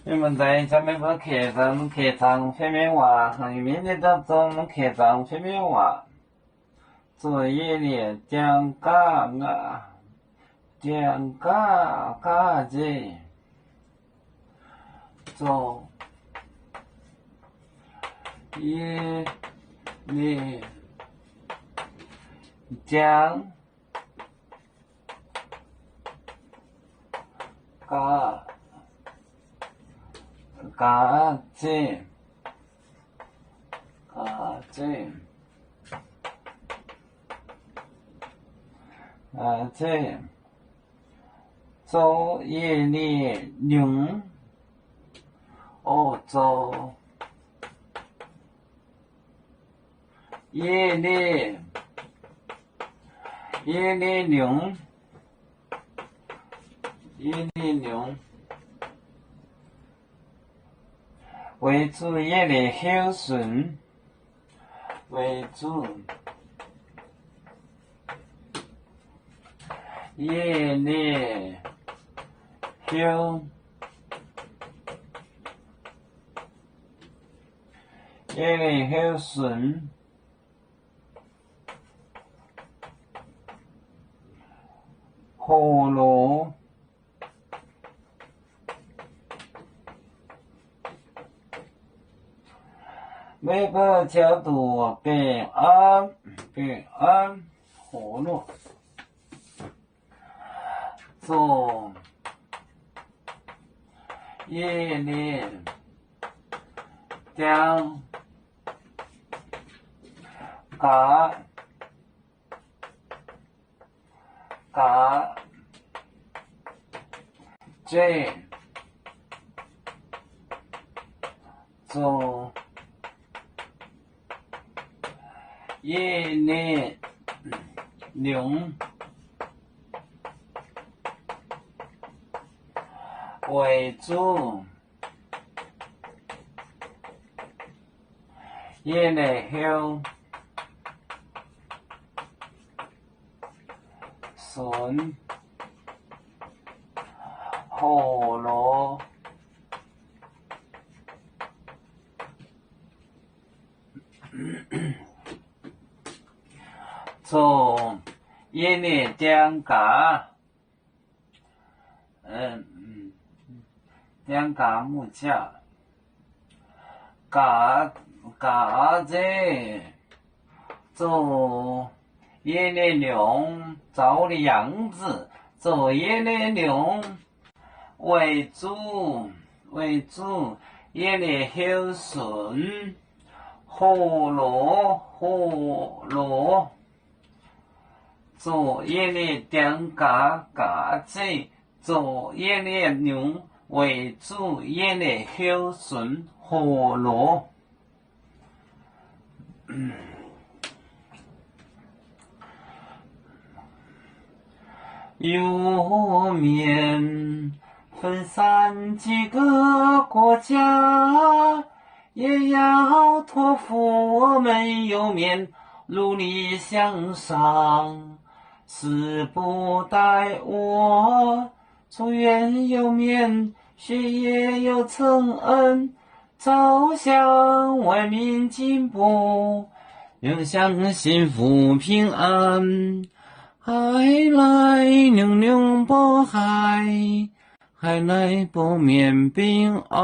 你们在下面不客场前面画，上面的到中客场前面画。作业里讲嘎子，作业里讲嘎子，作业里用作业里用为主业里孝顺为主业里孝顺火炉每个角度平安和睦。作业里讲嘎子，作业里用为主业里孝顺火炉作业里讲嘎木架嘎子，作业里用照的样子，作业里用为主业里孝顺火炉作业里讲嘎子，作业里用为主业里孝顺火炉。有面分散几个国家，也要托付我们有面努力向上，时不待我祝愿有面学业有成恩，走向文明进步，永享幸福平安。海来牛牛波海，海来不眠平安。